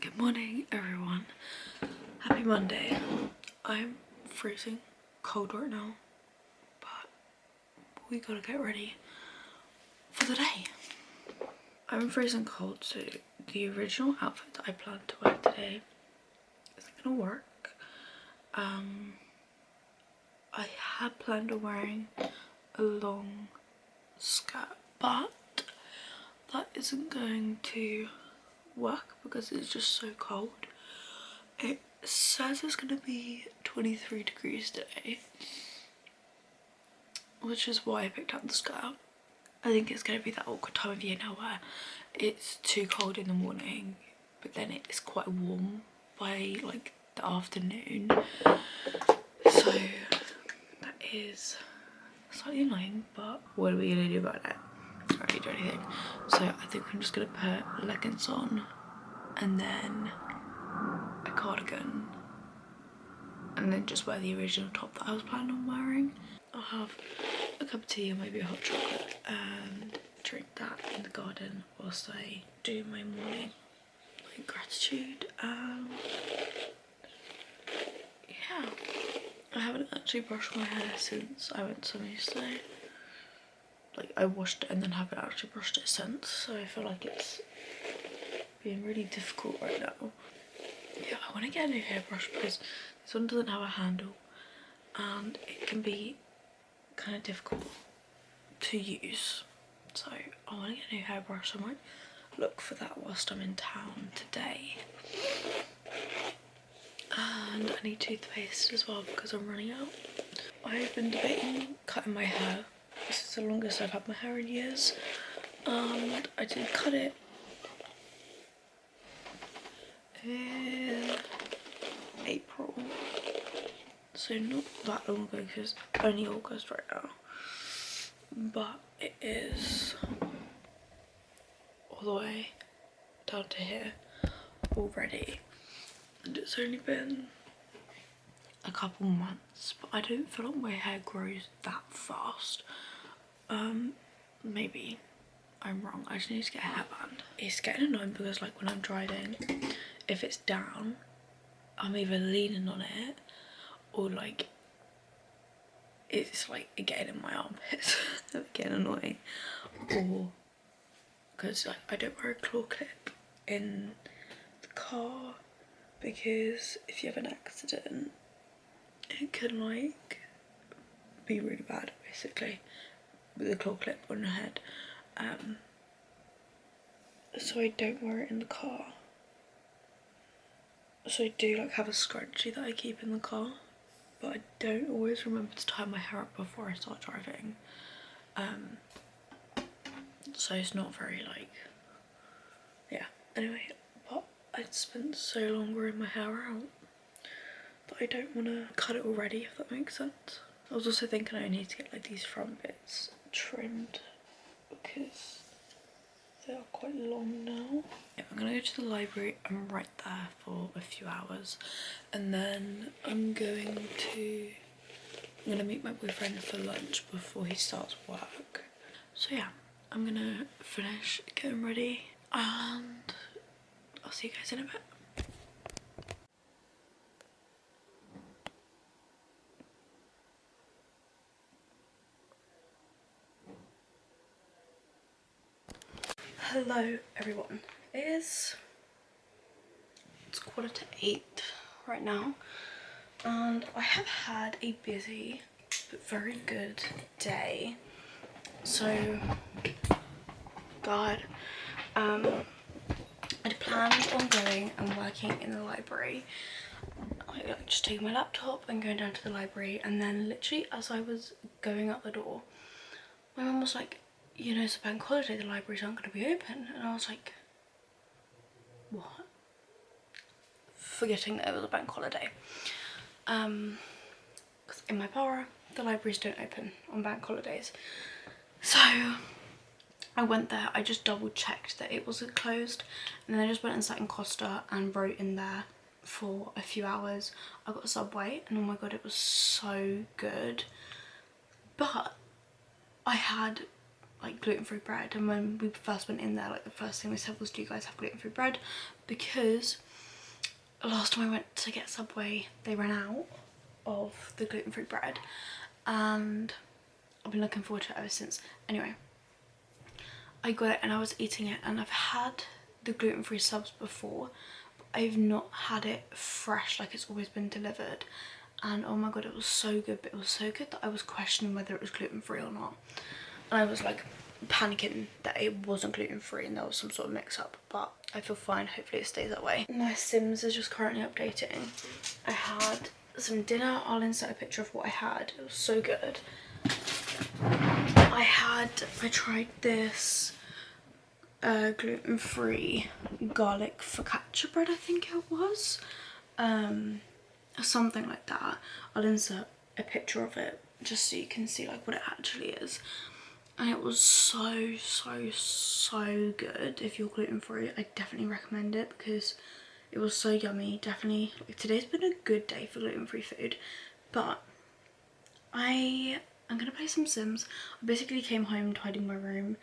Good morning everyone, happy Monday. I'm freezing cold right now, but we gotta get ready for the day. I'm freezing cold, so the original outfit that I planned to wear today isn't gonna work. I had planned on wearing a long skirt, but that isn't going to work because it's just so cold. It says it's gonna be 23 degrees today, which is why I picked up the skirt. I think it's gonna be that awkward time of year now where it's too cold in the morning, but then it's quite warm by like the afternoon. So that is slightly annoying, but what are we gonna do about it? Can't really do anything. So I think I'm just gonna put leggings on and then a cardigan and then just wear the original top that I was planning on wearing. I'll have a cup of tea or maybe a hot chocolate and drink that in the garden whilst I do my morning like gratitude. Yeah, I haven't actually brushed my hair since I went swimming yesterday. Like I washed it and then haven't actually brushed it since, so I feel like it's being really difficult right now. Yeah, I want to get a new hairbrush because this one doesn't have a handle and it can be kind of difficult to use. So I want to get a new hairbrush, so I might look for that whilst I'm in town today. And I need toothpaste as well because I'm running out. I've been debating cutting my hair. This is the longest I've had my hair in years. And I did cut it in April. So not that long ago because it's only August right now. But it is all the way down to here already. And it's only been a couple months, but I don't feel like my hair grows that fast. Maybe I'm wrong. I just need to get a hairband. It's getting annoying because like when I'm driving, if it's down, I'm either leaning on it or like it's like getting in my armpits. Getting annoying. Or because like I don't wear a claw clip in the car because if you have an accident it can like be really bad basically with a claw clip on your head. So I don't wear it in the car. So I do like have a scrunchie that I keep in the car, but I don't always remember to tie my hair up before I start driving. So it's not very like, yeah, anyway, but I spent so long growing my hair out that I don't want to cut it already, if that makes sense. I was also thinking I need to get like these front bits trimmed because they are quite long now. Yeah, I'm gonna go to the library. I'm right there for a few hours and then I'm gonna meet my boyfriend for lunch before he starts work. So yeah, I'm gonna finish getting ready and I'll see you guys in a bit. Hello everyone, it's 7:45 right now and I have had a busy but very good day. So God, I'd planned on going and working in the library. I just taking my laptop and going down to the library, and then literally as I was going out the door, my mum was like, you know, it's a bank holiday, the libraries aren't going to be open. And I was like, what? Forgetting that it was a bank holiday. Because in my borough, the libraries don't open on bank holidays. So I went there, I just double checked that it wasn't closed, and then I just went and sat in Costa and wrote in there for a few hours. I got a Subway and oh my god, it was so good. But I had like gluten-free bread, and when we first went in there, like the first thing they said was, do you guys have gluten-free bread? Because last time I went to get Subway, they ran out of the gluten-free bread, and I've been looking forward to it ever since. Anyway, I got it and I was eating it, and I've had the gluten-free subs before, but I've not had it fresh like it's always been delivered. And oh my god, it was so good, but it was so good that I was questioning whether it was gluten-free or not. And I was like panicking that it wasn't gluten-free and there was some sort of mix-up, but I feel fine. Hopefully it stays that way. My Sims is just currently updating. I had some dinner. I'll insert a picture of what I had. It was so good. I tried this gluten-free garlic focaccia bread, I think it was. Something like that. I'll insert a picture of it just so you can see like what it actually is. And it was so good. If you're gluten-free, I definitely recommend it because it was so yummy. Definitely, like, today's been a good day for gluten-free food. But I'm gonna play some Sims. I basically came home, tidying my room,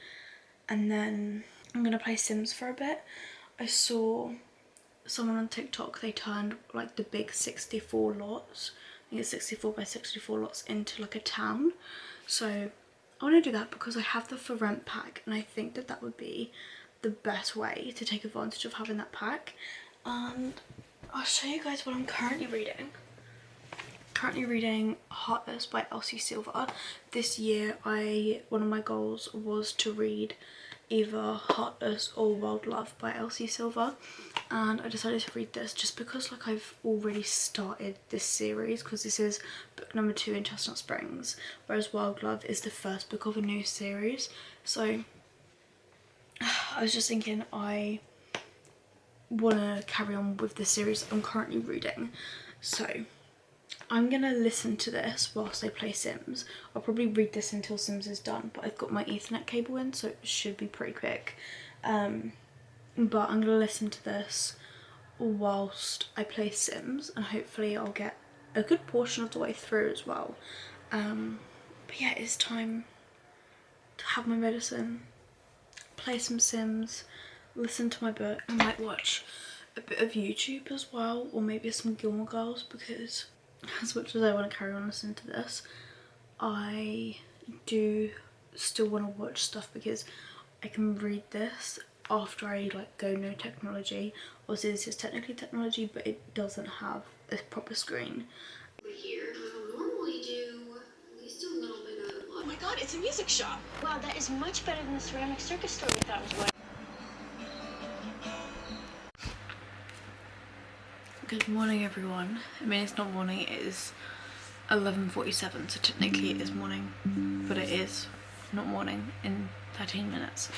and then I'm gonna play Sims for a bit. I saw someone on TikTok, they turned like the big 64 lots, I think it's 64 by 64 lots, into like a town. So I want to do that because I have the for rent pack, and I think that that would be the best way to take advantage of having that pack. And I'll show you guys what I'm currently reading. Currently reading Heartless by Elsie Silver. This year one of my goals was to read either Heartless or Wild Love by Elsie Silver, and I decided to read this just because like I've already started this series, because this is book number 2 in Chestnut Springs, whereas Wild Love is the first book of a new series. So I was just thinking I want to carry on with the series that I'm currently reading, so I'm gonna listen to this whilst I play Sims. I'll probably read this until Sims is done, but I've got my Ethernet cable in, so it should be pretty quick. But I'm gonna listen to this whilst I play Sims, and hopefully I'll get a good portion of the way through as well. But yeah, it's time to have my medicine, play some Sims, listen to my book. I might watch a bit of YouTube as well, or maybe some Gilmore Girls, because as much as I want to carry on listening to this, I do still want to watch stuff because I can read this after I like go no technology. Obviously this is technically technology, but it doesn't have a proper screen. Here, I will normally do at least a little bit of. Oh my god, it's a music shop! Wow, that is much better than the ceramic circus store we thought was. Good morning everyone. I mean, it's not morning, it is 11:47, so technically it is morning, but it is not morning in 13 minutes.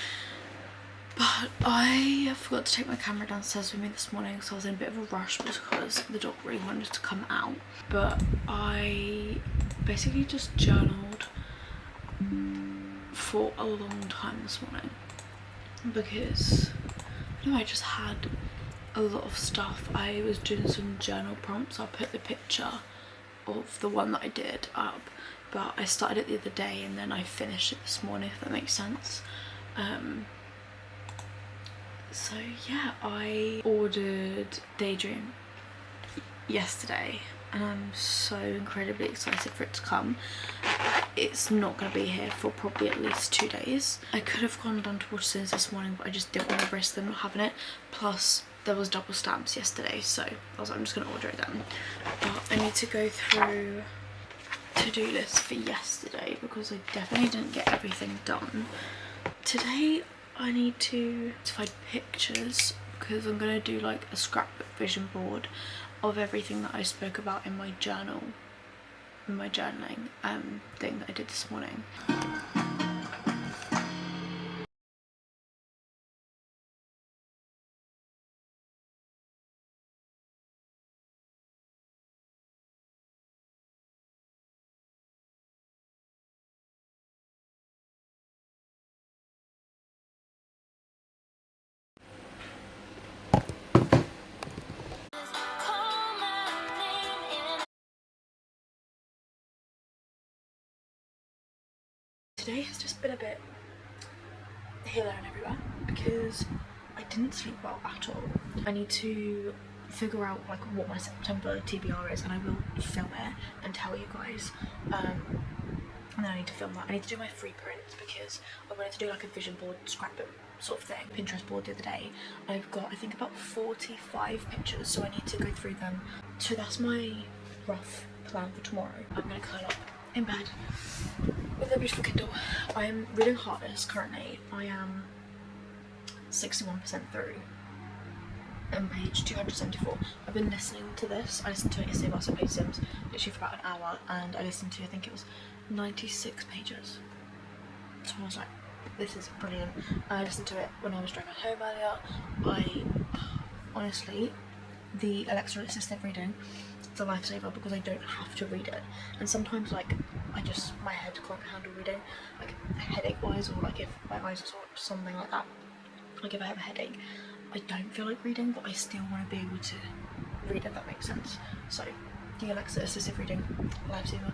But I forgot to take my camera downstairs with me this morning, so I was in a bit of a rush because the dog really wanted to come out. But I basically just journaled for a long time this morning because I just had a lot of stuff. I was doing some journal prompts. I'll put the picture of the one that I did up, but I started it the other day and then I finished it this morning, if that makes sense. So yeah, I ordered Daydream yesterday and I'm so incredibly excited for it to come. It's not going to be here for probably at least 2 days. I could have gone down to Waterstones this morning, but I just didn't want to risk them not having it. Plus there was double stamps yesterday, so I was like, I'm just going to order it then. But I need to go through to-do list for yesterday because I definitely didn't get everything done. Today I need to find pictures because I'm going to do like a scrapbook vision board of everything that I spoke about in my journal, in my journaling thing that I did this morning. Today has just been a bit here, there and everywhere because I didn't sleep well at all. I need to figure out like what my September TBR is, and I will film it and tell you guys. And then I need to film that. I need to do my free prints because I wanted to do like a vision board scrapbook sort of thing, Pinterest board the other day. I've got I think about 45 pictures, so I need to go through them. So that's my rough plan for tomorrow. I'm gonna curl up in bed with a beautiful Kindle. I am reading Heartless currently. I am 61% through on page 274. I've been listening to this. I listened to it yesterday whilst I played Sims, literally for about an hour, and I listened to, I think it was 96 pages. So I was like, this is brilliant. I listened to it when I was driving home earlier. Honestly, the Alexa assisted reading, it's a lifesaver because I don't have to read it. And sometimes like my head can't handle reading, like headache wise, or like if my eyes are sore or something like that. Like if I have a headache, I don't feel like reading, but I still want to be able to read, if that makes sense. So the Alexa assistive reading, lifesaver,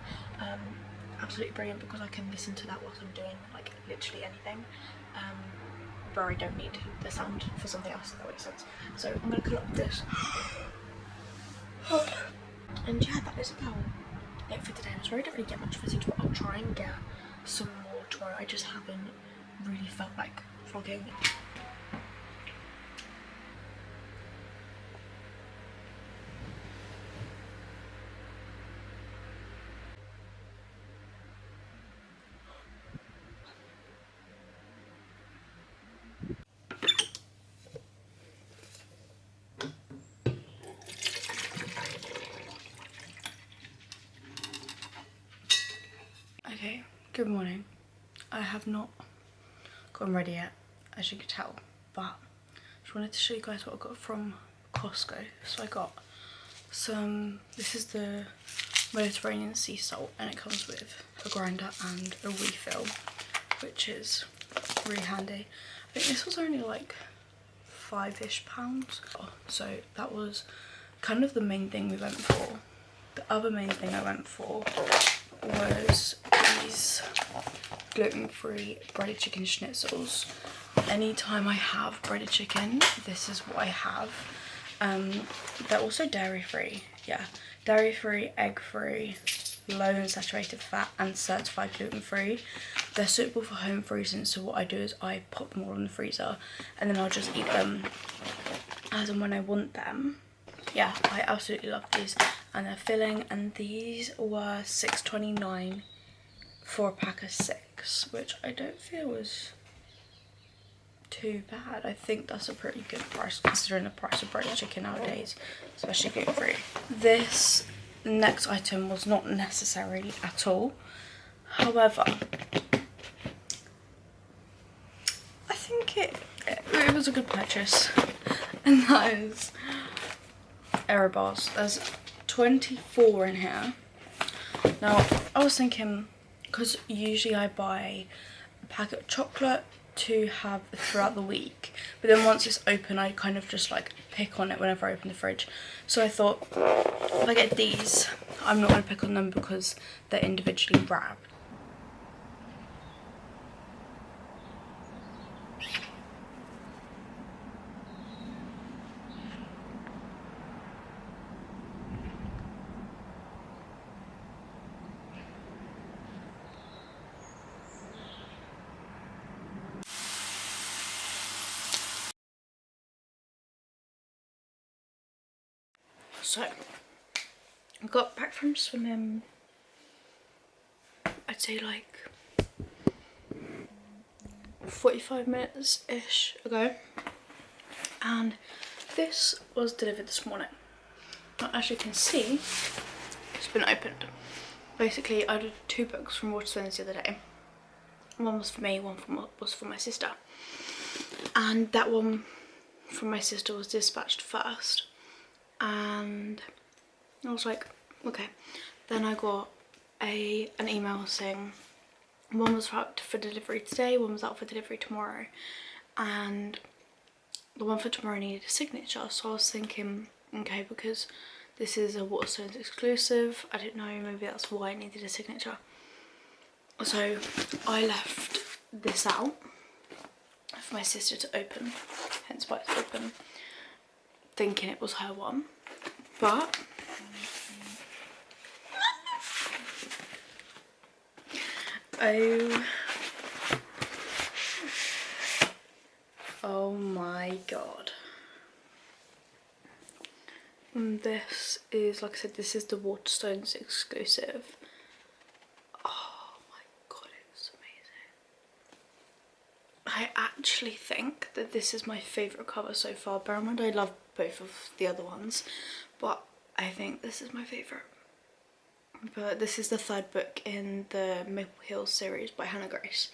absolutely brilliant because I can listen to that whilst I'm doing like literally anything, where I don't need the sound for something else, if that makes sense. So I'm gonna cut up this. And yeah, that is about it for today. I'm sorry I don't really get much footage, but I'll try and get some more tomorrow. I just haven't really felt like vlogging. Okay, good morning. I have not gotten ready yet, as you can tell, but I just wanted to show you guys what I got from Costco. So I got some, this is the Mediterranean sea salt, and it comes with a grinder and a refill, which is really handy. I think this was only like £5-ish. So that was kind of the main thing we went for. The other main thing I went for was these gluten-free breaded chicken schnitzels. Anytime I have breaded chicken, this is what I have. They're also dairy-free, yeah. Dairy-free, egg-free, low in saturated fat, and certified gluten-free. They're suitable for home freezing, so what I do is I pop them all in the freezer and then I'll just eat them as and when I want them. Yeah, I absolutely love these, and they're filling, and these were $6.29 for a pack of 6, which I don't feel was too bad. I think that's a pretty good price considering the price of breaded chicken nowadays, especially gluten-free. This next item was not necessary at all. However, I think it was a good purchase, and that is Aero bars. There's 24 in here. Now, I was thinking, because usually I buy a packet of chocolate to have throughout the week, but then once it's open I kind of just like pick on it whenever I open the fridge. So I thought, if I get these, I'm not going to pick on them because they're individually wrapped. So, I got back from swimming, I'd say like 45 minutes-ish ago, and this was delivered this morning. Now, as you can see, it's been opened. Basically, I did 2 books from Waterstones the other day. One was for me, one was for my sister. And that one from my sister was dispatched first. And I was like, okay. Then I got an email saying one was out for delivery today, one was out for delivery tomorrow. And the one for tomorrow needed a signature. So I was thinking, okay, because this is a Waterstones exclusive, I didn't know, maybe that's why I needed a signature. So I left this out for my sister to open, hence why it's open, thinking it was her one, but oh my god. This is, like I said, this is the Waterstones exclusive. Oh my god, it's amazing. I actually think that this is my favourite cover so far. Bear in mind I love both of the other ones, but I think this is my favourite. But this is the third book in the Maple Hills series by Hannah Grace,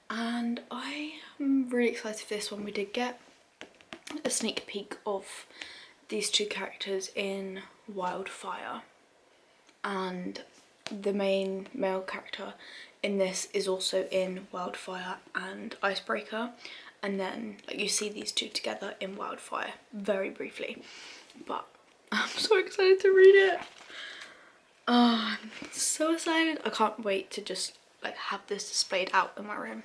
and I am really excited for this one. We did get a sneak peek of these two characters in Wildfire, and the main male character in this is also in Wildfire and Icebreaker, and then like you see these two together in Wildfire very briefly, but I'm so excited to read it. Oh, I'm so excited. I can't wait to just like have this displayed out in my room.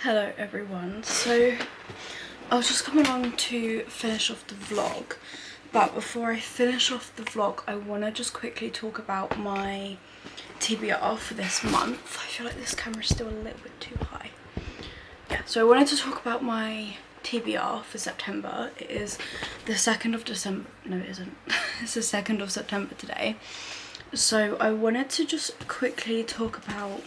Hello everyone, so I was just coming on to finish off the vlog, but before I finish off the vlog I want to just quickly talk about my TBR for this month. I feel like this camera's still a little bit too high. Yeah, so I wanted to talk about my TBR for September. It is the 2nd of December, no it isn't, it's the 2nd of September today. So I wanted to just quickly talk about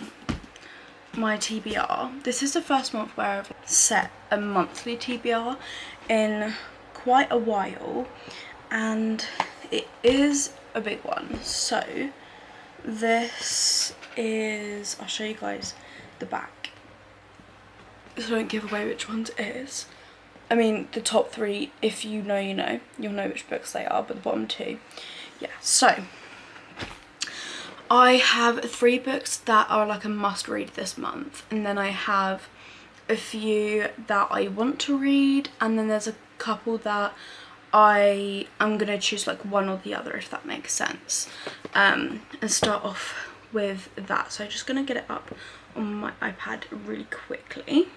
my TBR. This is the first month where I've set a monthly TBR in quite a while, and it is a big one. So this is, I'll show you guys the back so I don't give away which ones it is. I mean the top 3, if you know you know, you'll know which books they are, but the bottom 2, yeah. So I have 3 books that are like a must read this month, and then I have a few that I want to read, and then there's a couple that I am gonna choose like one or the other, if that makes sense. And start off with that. So I'm just gonna get it up on my iPad really quickly.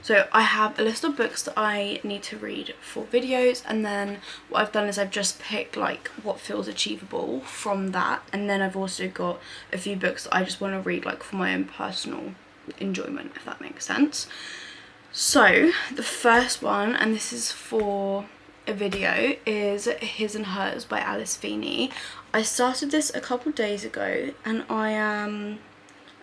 So I have a list of books that I need to read for videos, and then what I've done is I've just picked like what feels achievable from that, and then I've also got a few books that I just want to read like for my own personal enjoyment, if that makes sense. So the first one, and this is for a video, is His and Hers by Alice Feeney. I started this a couple days ago, and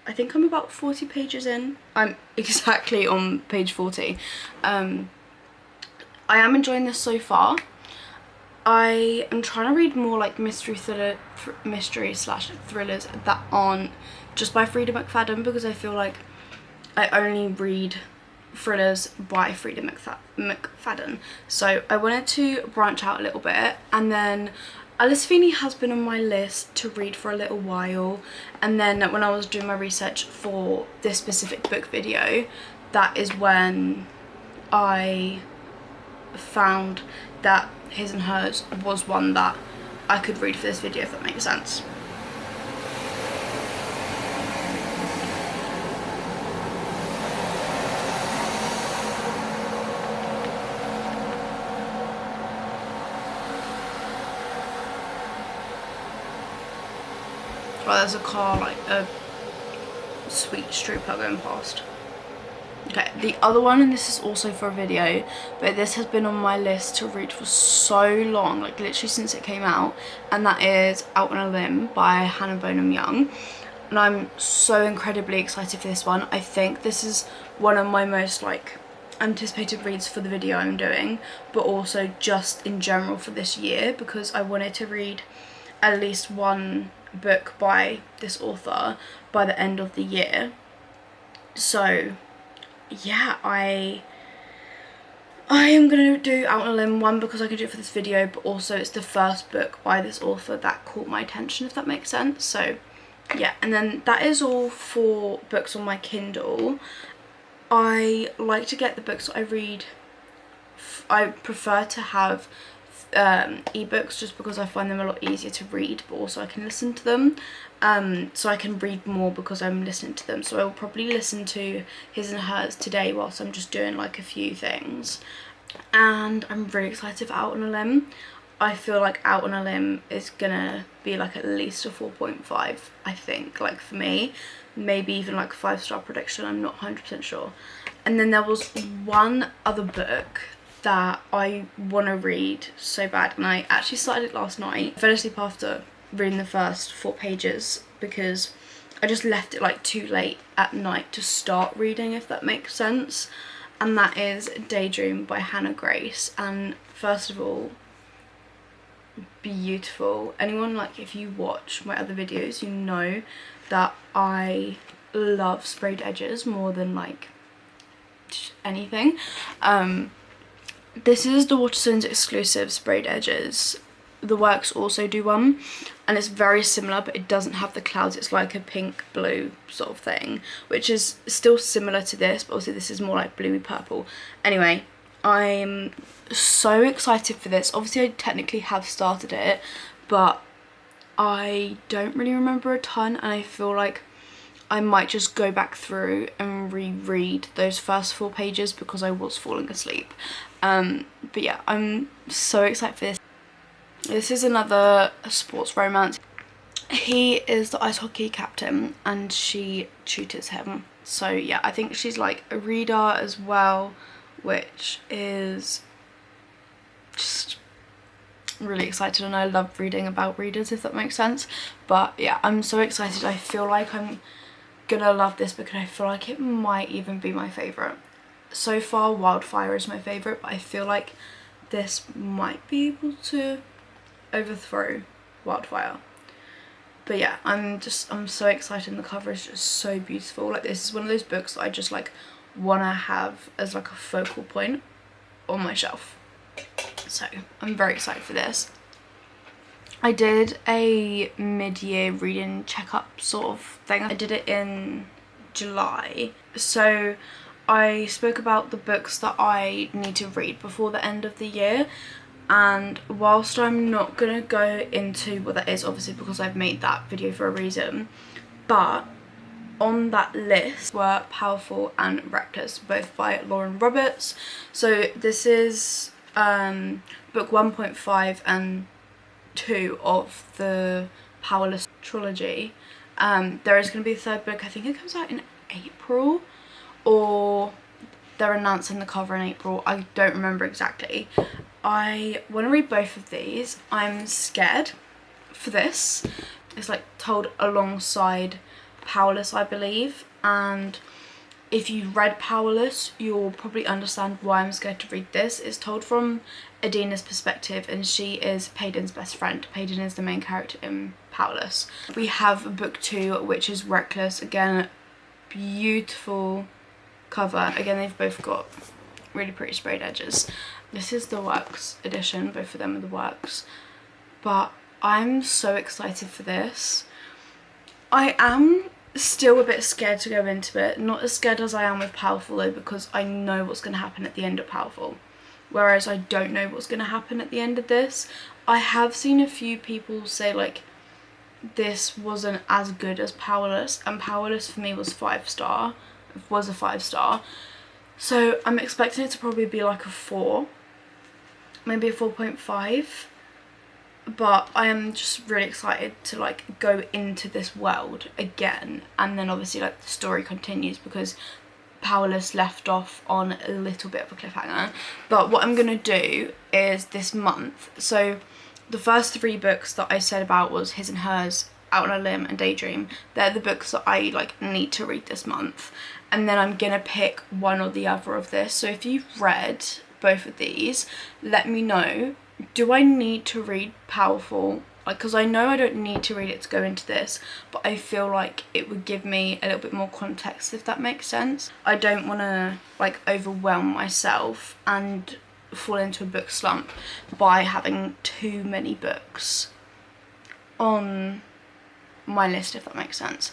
I think I'm about 40 pages in. I'm exactly on page 40. I am enjoying this so far. I am trying to read more like mystery slash thrillers that aren't just by Freida McFadden, because I feel like I only read thrillers by Freida McFadden. So I wanted to branch out a little bit, and then Alice Feeney has been on my list to read for a little while, and then when I was doing my research for this specific book video, that is when I found that His and Hers was one that I could read for this video, if that makes sense. Well, there's a car, like a sweet trooper going past. Okay, the other one, and this is also for a video, but this has been on my list to read for so long, like literally since it came out, and that is Out on a Limb by Hannah Bonham Young. And I'm so incredibly excited for this one. I think this is one of my most like anticipated reads for the video I'm doing, but also just in general for this year, because I wanted to read at least one book by this author by the end of the year. So yeah, I am gonna do Out on a Limb, one because I can do it for this video, but also it's the first book by this author that caught my attention, if that makes sense. So yeah, and then that is all for books on my Kindle. I like to get the books that I read, I prefer to have ebooks just because I find them a lot easier to read, but also I can listen to them, so I can read more because I'm listening to them. So I will probably listen to His and Hers today whilst I'm just doing like a few things, and I'm really excited for Out on a Limb. I feel like Out on a Limb is gonna be like at least a 4.5, I think, like for me, maybe even like a 5-star prediction, I'm not 100% sure. And then there was one other book that I want to read so bad, and I actually started it last night. I fell asleep after reading the first 4 pages because I just left it like too late at night to start reading, if that makes sense. And that is Daydream by Hannah Grace. And first of all, beautiful. Anyone, like, if you watch my other videos, you know that I love sprayed edges more than like anything. This is the Waterstones exclusive sprayed edges. The Works also do one, and it's very similar, but it doesn't have the clouds. It's like a pink blue sort of thing, which is still similar to this, but also this is more like bluey purple. Anyway, I'm so excited for this. Obviously I technically have started it, but I don't really remember a ton, and I feel like I might just go back through and reread those first 4 pages because I was falling asleep. But yeah, I'm so excited for this. This is another sports romance. He is the ice hockey captain and she tutors him. So yeah, I think she's like a reader as well, which is just really excited, and I love reading about readers, if that makes sense. But yeah, I'm so excited. I feel like I'm gonna love this book, and I feel like it might even be my favourite. So far Wildfire is my favourite, but I feel like this might be able to overthrow Wildfire. But yeah, I'm so excited, and the cover is just so beautiful. Like, this is one of those books that I just like want to have as like a focal point on my shelf. So I'm very excited for this. I did a mid-year reading checkup sort of thing. I did it in July. So I spoke about the books that I need to read before the end of the year. And whilst I'm not going to go into what that is, obviously because I've made that video for a reason, but on that list were Powerful and Reckless, both by Lauren Roberts. So this is book 1.5 and 2 of the Powerless trilogy. There is going to be a 3rd book. I think it comes out in April, or they're announcing the cover in April. I don't remember exactly. I want to read both of these. I'm scared for this. It's like told alongside Powerless, I believe, and if you read Powerless, you'll probably understand why I'm scared to read this. It's told from Adina's perspective, and she is Payden's best friend. Payden is the main character in Powerless. We have book 2, which is Reckless. Again, beautiful cover. Again, they've both got really pretty sprayed edges. This is the Works edition. Both of them are the Works. But I'm so excited for this. I am still a bit scared to go into it. Not as scared as I am with Powerful though, because I know what's going to happen at the end of Powerful. Whereas I don't know what's going to happen at the end of this. I have seen a few people say like this wasn't as good as Powerless, and Powerless for me was 5-star. Was a 5-star. So I'm expecting it to probably be like a 4. Maybe a 4.5. But I am just really excited to like go into this world again, and then obviously like the story continues because Powerless left off on a little bit of a cliffhanger. But what I'm gonna do is this month, so the first 3 books that I said about was His and Hers, Out on a Limb and Daydream. They're the books that I like need to read this month, and then I'm gonna pick one or the other of this. So if you've read both of these, let me know. Do I need to read Powerful like, because I know I don't need to read it to go into this, but I feel like it would give me a little bit more context, if that makes sense. I don't want to like overwhelm myself and fall into a book slump by having too many books on my list, if that makes sense.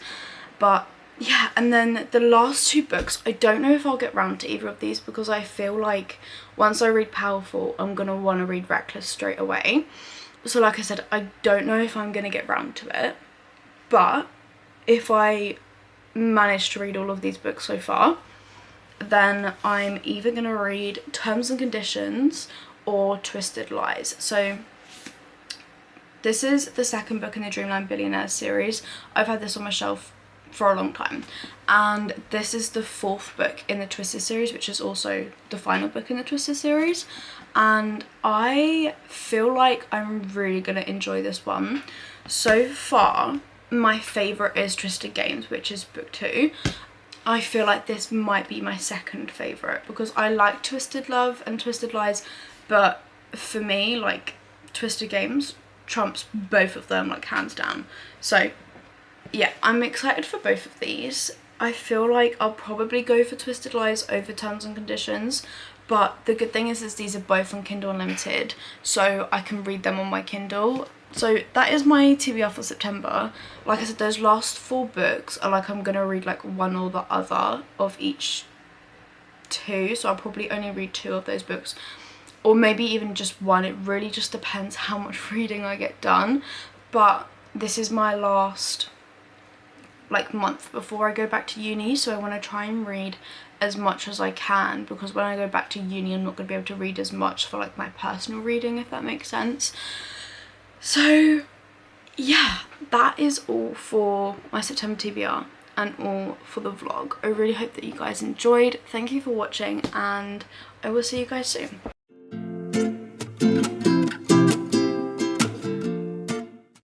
But yeah, and then the last 2 books, I don't know if I'll get round to either of these, because I feel like once I read Powerful, I'm gonna want to read Reckless straight away. So like I said, I don't know if I'm gonna get round to it, but if I manage to read all of these books so far, then I'm either gonna read Terms and Conditions or Twisted Lies. So this is the 2nd book in the Dreamland Billionaires series. I've had this on my shelf for a long time, and this is the 4th book in the Twisted series, which is also the final book in the Twisted series, and I feel like I'm really gonna enjoy this one. So far my favourite is Twisted Games, which is book 2. I feel like this might be my 2nd favourite, because I like Twisted Love and Twisted Lies, but for me, like, Twisted Games trumps both of them, like, hands down. So yeah, I'm excited for both of these. I feel like I'll probably go for Twisted Lies over Terms and Conditions, but the good thing is these are both on Kindle Unlimited, so I can read them on my Kindle. So that is my TBR for September. Like I said, those last 4 books are like I'm gonna read like one or the other of each 2, so I'll probably only read 2 of those books, or maybe even just 1. It really just depends how much reading I get done. But this is my last like month before I go back to uni, so I want to try and read as much as I can, because when I go back to uni I'm not going to be able to read as much for like my personal reading, if that makes sense. So yeah, that is all for my September TBR and all for the vlog. I really hope that you guys enjoyed. Thank you for watching, and I will see you guys soon.